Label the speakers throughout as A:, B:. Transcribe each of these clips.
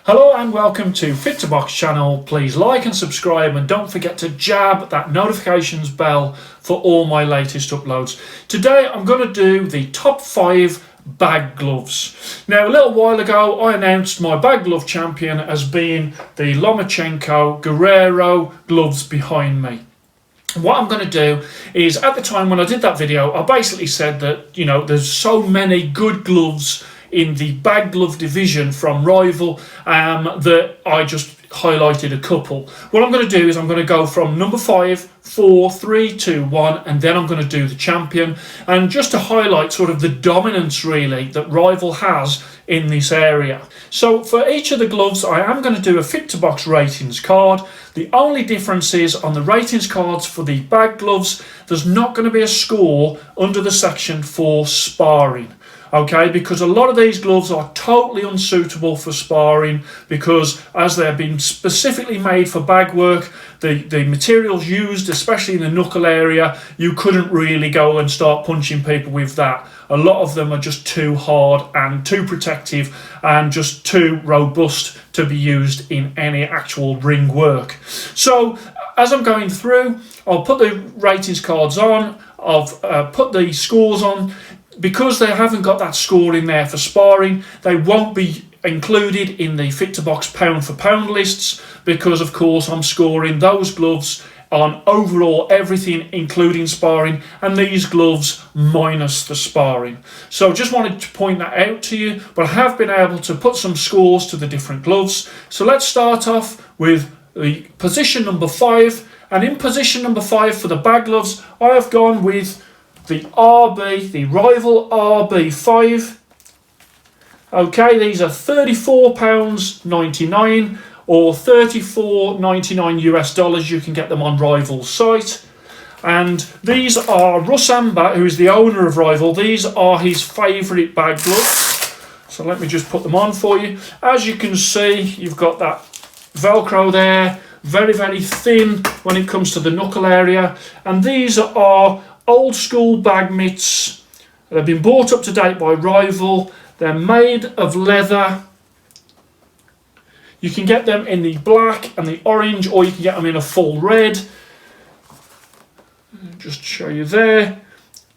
A: Hello and welcome to Fit to Box channel. Please like and subscribe and don't forget to jab that notifications bell for all my latest uploads. Today I'm going to do the top 5 bag gloves. Now a little while ago I announced my bag glove champion as being the Lomachenko Guerrero gloves behind me. What I'm going to do is, at the time when I did that video, I basically said that, you know, there's so many good gloves in the bag glove division from Rival that I just highlighted a couple. What I'm going to do is I'm going to go from number 5, 4, 3, 2, 1, and then I'm going to do the champion, and just to highlight sort of the dominance really that Rival has in this area. So for each of the gloves I am going to do a Fit to Box ratings card. The only difference is on the ratings cards for the bag gloves there's not going to be a score under the section for sparring. Okay, because a lot of these gloves are totally unsuitable for sparring because as they've been specifically made for bag work, the materials used, especially in the knuckle area, you couldn't really go and start punching people with that. A lot of them are just too hard and too protective and just too robust to be used in any actual ring work. So as I'm going through, I'll put the ratings cards on, I've put the scores on. Because they haven't got that score in there for sparring, they won't be included in the Fit to Box pound for pound lists because of course I'm scoring those gloves on overall everything including sparring and these gloves minus the sparring. So just wanted to point that out to you, but I have been able to put some scores to the different gloves. So let's start off with the position number 5, and in position number 5 for the bag gloves I have gone with the Rival RB5. Okay, these are £34.99 or $34.99 US dollars. You can get them on Rival's site. And these are Russ Amber, who is the owner of Rival. These are his favourite bag gloves. So let me just put them on for you. As you can see, you've got that Velcro there, very, very thin when it comes to the knuckle area. And these are old school bag mitts. They've been brought up to date by Rival. They're made of leather. You can get them in the black and the orange, or you can get them in a full red. Just show you there.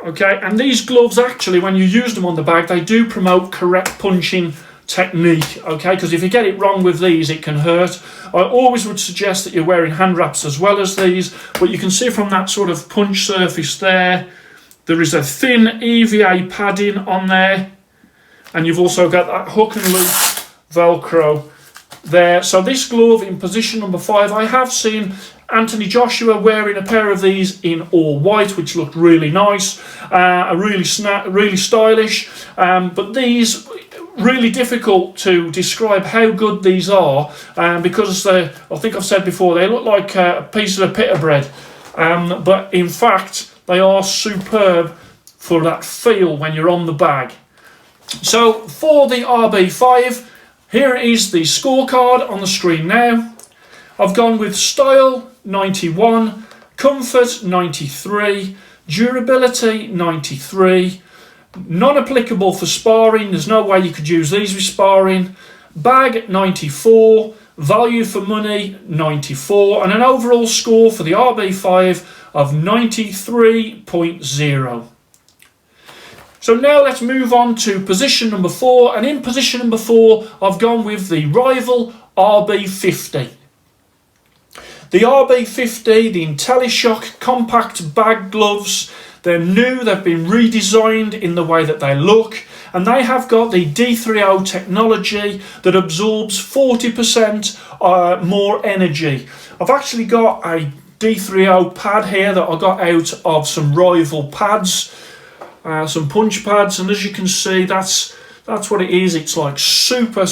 A: Okay, and these gloves actually, when you use them on the bag, they do promote correct punching technique, okay, because if you get it wrong with these it can hurt. I always would suggest that you're wearing hand wraps as well as these, but you can see from that sort of punch surface there is a thin EVA padding on there, and you've also got that hook and loop Velcro there. So this glove in position number 5, I have seen Anthony Joshua wearing a pair of these in all white, which looked really nice, really stylish, but these really difficult to describe how good these are because I think I've said before they look like pieces of pita bread, but in fact they are superb for that feel when you're on the bag. So for the RB5, here is the scorecard on the screen now. I've gone with style 91, comfort 93, durability 93, non-applicable for sparring, there's no way you could use these with sparring, bag 94, value for money 94, and an overall score for the RB5 of 93.0. So now let's move on to position number 4, and in position number 4 I've gone with the Rival RB50. The RB50, the Intelli-Shock compact bag gloves. They're new, they've been redesigned in the way that they look, and they have got the D3O technology that absorbs 40% more energy. I've actually got a D3O pad here that I got out of some Rival pads, some punch pads, and as you can see that's what it is. It's like super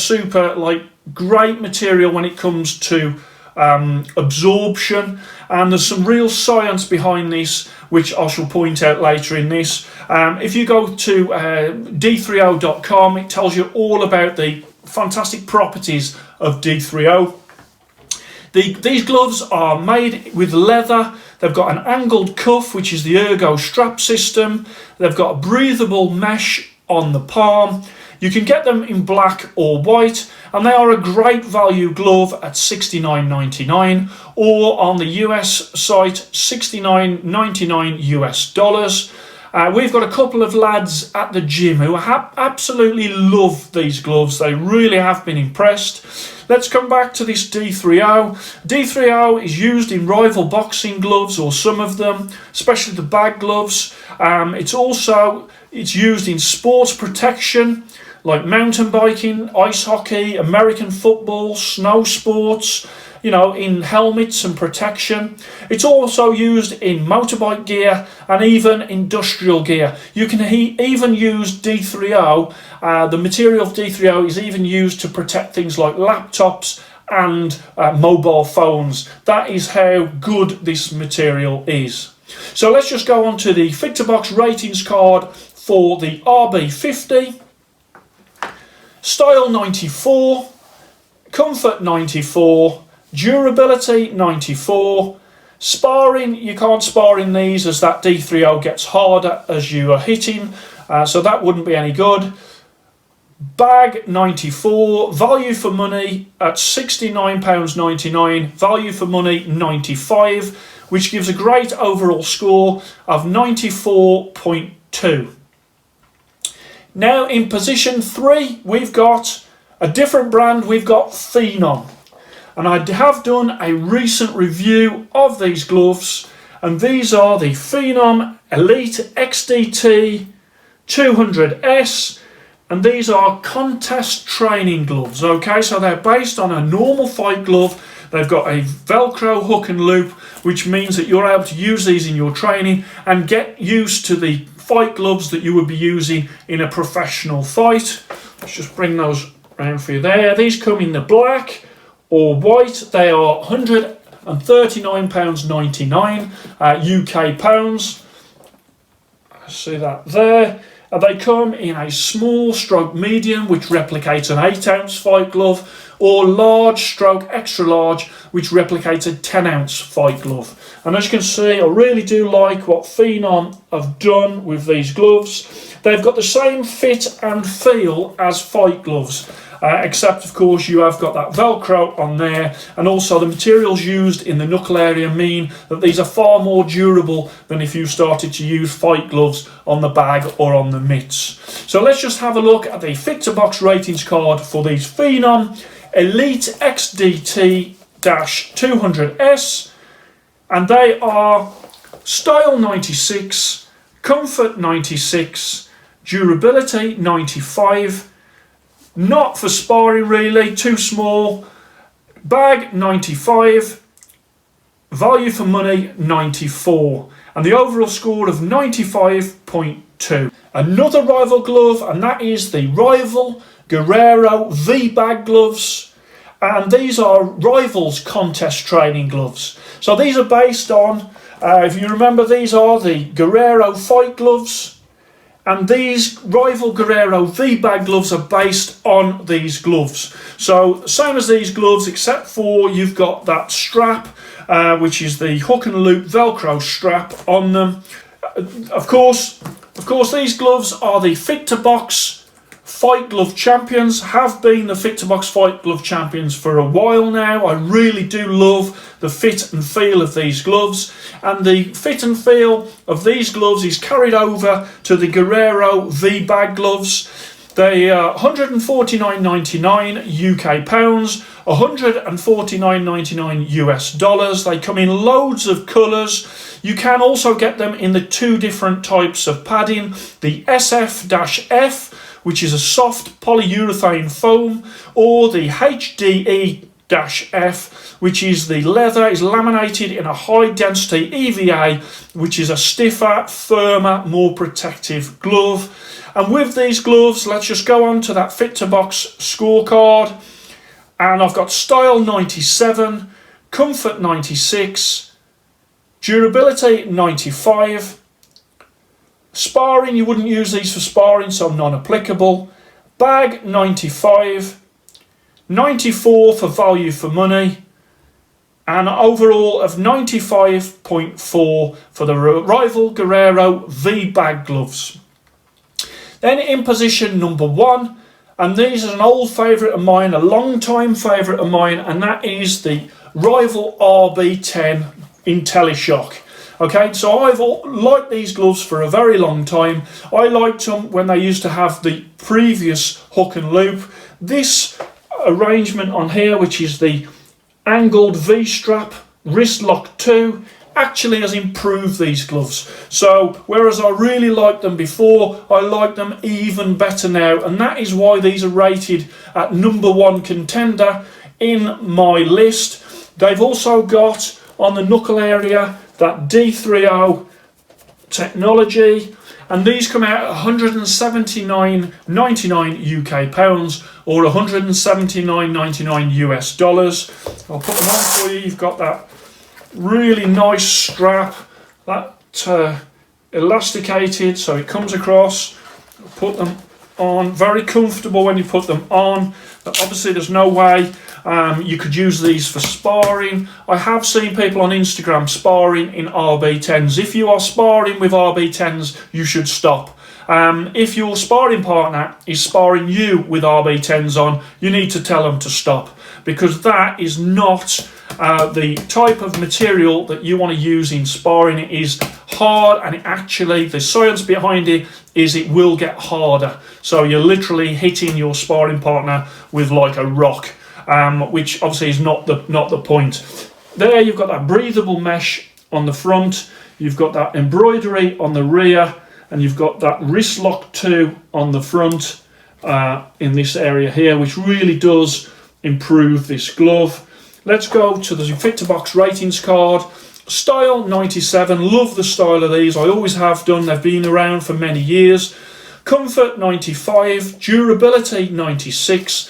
A: like great material when it comes to absorption, and there's some real science behind this which I shall point out later in this. If you go to d3o.com, it tells you all about the fantastic properties of D3O. These gloves are made with leather. They've got an angled cuff, which is the ergo strap system. They've got a breathable mesh on the palm. You can get them in black or white, and they are a great value glove at $69.99, or on the US site $69.99 US dollars. We've got a couple of lads at the gym who absolutely love these gloves. They really have been impressed. Let's come back to this D3O. D3O is used in rival boxing gloves, or some of them, especially the bag gloves. It's used in sports protection like mountain biking, ice hockey, American football, snow sports, in helmets and protection. It's also used in motorbike gear and even industrial gear. You can even use D3O. The material of D3O is even used to protect things like laptops and mobile phones. That is how good this material is. So let's just go on to the Fit to Box ratings card for the RB50. Style 94, comfort 94, durability 94. Sparring, you can't spar in these as that D3O gets harder as you are hitting, so that wouldn't be any good. Bag 94, value for money at £69.99, value for money 95, which gives a great overall score of 94.2. Now in position 3, we've got a different brand. We've got Phenom. And I have done a recent review of these gloves, and these are the Phenom Elite XDT 200S, and these are contest training gloves. Okay, so they're based on a normal fight glove. They've got a Velcro hook and loop, which means that you're able to use these in your training and get used to the fight gloves that you would be using in a professional fight. Let's just bring those around for you there. These come in the black or white. They are £139.99 UK pounds. See that there. And they come in a small stroke medium, which replicates an 8-ounce fight glove, or large stroke extra large, which replicates a 10-ounce fight glove. And as you can see, I really do like what Phenom have done with these gloves. They've got the same fit and feel as fight gloves, except of course you have got that Velcro on there, and also the materials used in the knuckle area mean that these are far more durable than if you started to use fight gloves on the bag or on the mitts. So let's just have a look at the Fit to Box ratings card for these Phenom Elite XDT-200S, and they are style 96, comfort 96, durability 95, not for sparring really, too small, bag 95, value for money 94, and the overall score of 95.2. Another rival glove, and that is the Rival Guerrero V-Bag gloves, and these are Rivals contest training gloves. So these are based on, if you remember, these are the Guerrero fight gloves, and these Rival Guerrero V-Bag gloves are based on these gloves. So same as these gloves, except for you've got that strap, which is the hook and loop Velcro strap on them. Of course, these gloves are the Fit to Box Fight Glove champions, have been the Fit to Box Fight Glove champions for a while now. I really do love the fit and feel of these gloves, and the fit and feel of these gloves is carried over to the Guerrero V-Bag gloves. They are £149.99 UK pounds, £149.99 US dollars. They come in loads of colours. You can also get them in the 2 different types of padding, the SF-F, which is a soft polyurethane foam, or the HDE-F, which is the leather, is laminated in a high density EVA, which is a stiffer, firmer, more protective glove. And with these gloves, let's just go on to that Fit to Box scorecard. And I've got style 97, comfort 96, durability 95. Sparring, you wouldn't use these for sparring, so non-applicable. Bag 95, 94 for value for money, and an overall of 95.4 for the Rival Guerrero V-Bag gloves. Then in position number 1, and these are an old favourite of mine, a long time favourite of mine, and that is the Rival RB10 Intelli-Shock. Okay, so I've liked these gloves for a very long time. I liked them when they used to have the previous hook and loop. This arrangement on here, which is the angled V-strap wrist lock 2, actually has improved these gloves. So whereas I really liked them before, I like them even better now, and that is why these are rated at #1 contender in my list. They've also got on the knuckle area that D30 technology, and these come out at 179.99 UK pounds or 179.99 US dollars. I'll put them on for you. You've got that really nice strap, that elasticated, so it comes across. Put them on, very comfortable when you put them on. But obviously there's no way you could use these for sparring. I have seen people on Instagram sparring in RB10s. If you are sparring with RB10s, you should stop. If your sparring partner is sparring you with RB10s on, you need to tell them to stop, because that is not the type of material that you want to use in sparring. It is hard, and it actually, the science behind it is it will get harder. So you're literally hitting your sparring partner with like a rock, which obviously is not the point. There you've got that breathable mesh on the front, you've got that embroidery on the rear, and you've got that wrist lock 2 on the front in this area here, which really does improve this glove. Let's go to the Fit to Box ratings card. Style 97, love the style of these, I always have done, they've been around for many years. Comfort 95, durability 96.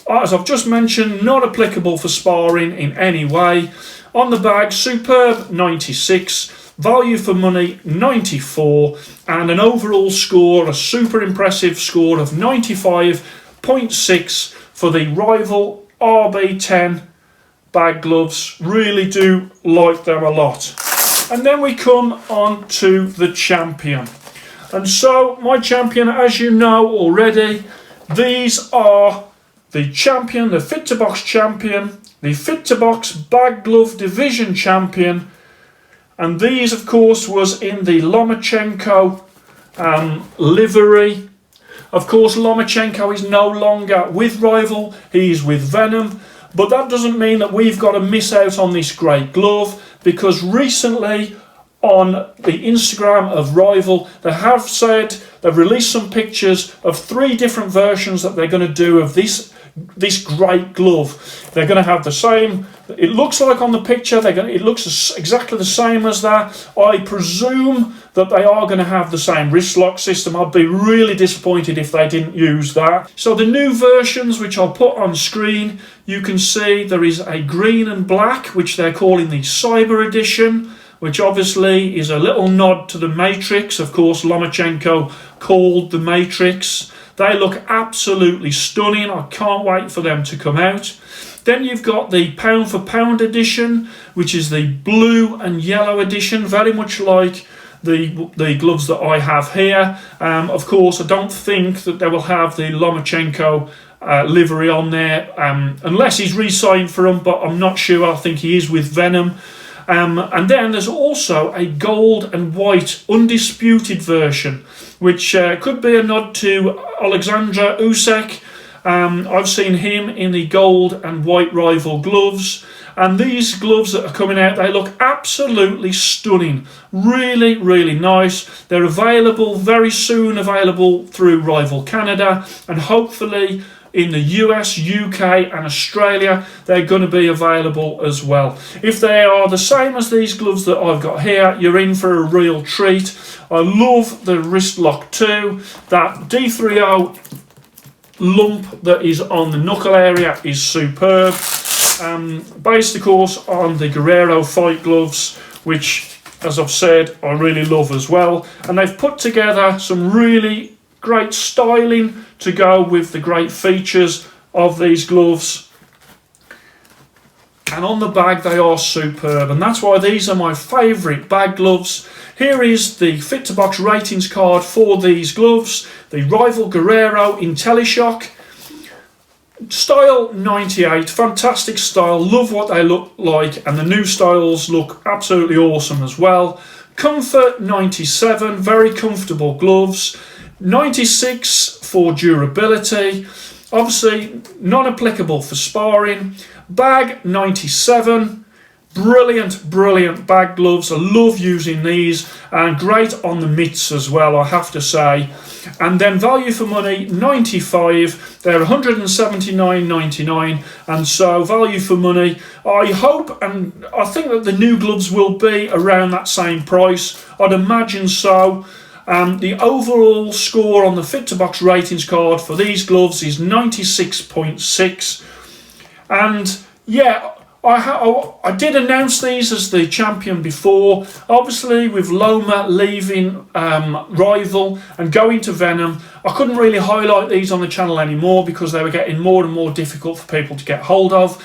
A: As I've just mentioned, not applicable for sparring in any way. On the bag, superb 96, value for money 94, and an overall score, a super impressive score of 95.6 for the Rival RB10 bag gloves. Really do like them a lot. And then we come on to the Champion. And so my Champion, as you know already, these are the Champion, the Fit to Box Champion, the Fit to Box Bag Glove Division Champion, and these of course was in the Lomachenko livery. Of course Lomachenko is no longer with Rival, he's with Phenom, but that doesn't mean that we've got to miss out on this great glove, because recently on the Instagram of Rival, they have said they've released some pictures of 3 different versions that they're going to do of this great glove. They're going to have the same, it looks like on the picture, it looks exactly the same as that. I presume that they are going to have the same wrist lock system. I'd be really disappointed if they didn't use that. So the new versions, which I'll put on screen, you can see there is a green and black, which they're calling the Cyber Edition, which obviously is a little nod to the Matrix. Of course, Lomachenko called the Matrix. They look absolutely stunning. I can't wait for them to come out. Then you've got the pound for pound edition, which is the blue and yellow edition, very much like the gloves that I have here. Of course, I don't think that they will have the Lomachenko livery on there, unless he's re-signed for them, but I'm not sure. I think he is with Phenom. And then there's also a gold and white undisputed version, which could be a nod to Alexander Usyk. I've seen him in the gold and white Rival gloves, and these gloves that are coming out, they look absolutely stunning. Really, really nice. They're available very soon, available through Rival Canada, and hopefully in the US, UK and Australia, they're going to be available as well. If they are the same as these gloves that I've got here, you're in for a real treat. I love the wrist lock 2. That D30 lump that is on the knuckle area is superb. Based of course on the Guerrero fight gloves, which as I've said I really love as well, and they've put together some really great styling to go with the great features of these gloves, and on the bag they are superb, and that's why these are my favourite bag gloves. Here is the Fit to Box ratings card for these gloves. The Rival Guerrero Intelli-Shock Style 98, fantastic style, love what they look like, and the new styles look absolutely awesome as well. Comfort 97, very comfortable gloves. 96 for durability, obviously non-applicable for sparring. Bag 97, brilliant bag gloves. I love using these, and great on the mitts as well, I have to say. And then value for money 95, they're 179.99, and so value for money, I hope and I think that the new gloves will be around that same price. I'd imagine so. The overall score on the Fit to Box ratings card for these gloves is 96.6, and yeah, I did announce these as the champion before. Obviously, with Loma leaving Rival and going to Phenom, I couldn't really highlight these on the channel anymore because they were getting more and more difficult for people to get hold of.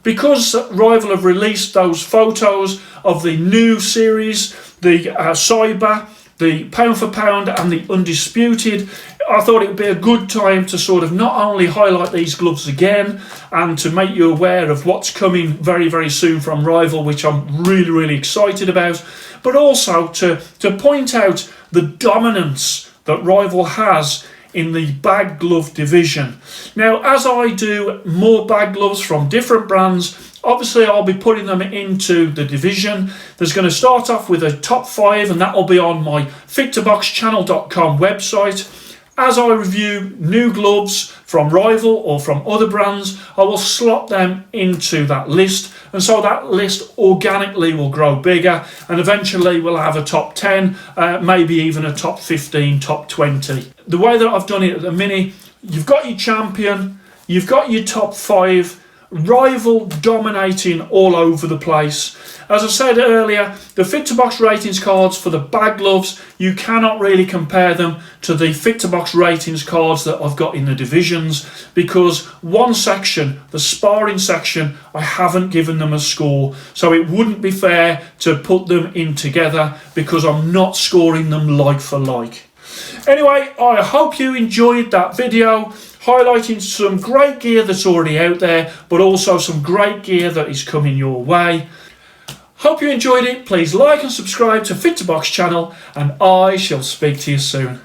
A: Because Rival have released those photos of the new series, the Cyber, the Pound for Pound and the Undisputed, I thought it would be a good time to sort of not only highlight these gloves again and to make you aware of what's coming very soon from Rival, which I'm really excited about, but also to point out the dominance that Rival has in the bag glove division. Now, as I do more bag gloves from different brands, obviously I'll be putting them into the division. There's going to start off with a top 5, and that will be on my fit2boxchannel.com website. As I review new gloves from Rival or from other brands, I will slot them into that list, and so that list organically will grow bigger, and eventually we'll have a top 10, maybe even a top 15, top 20. The way that I've done it at the minute, you've got your champion, you've got your top 5, Rival dominating all over the place. As I said earlier, the Fit to Box ratings cards for the bag gloves, you cannot really compare them to the Fit to Box ratings cards that I've got in the divisions, because one section, the sparring section, I haven't given them a score, so it wouldn't be fair to put them in together because I'm not scoring them like for like. Anyway, I hope you enjoyed that video, highlighting some great gear that's already out there, but also some great gear that is coming your way. Hope you enjoyed it. Please like and subscribe to Fit to Box channel, and I shall speak to you soon.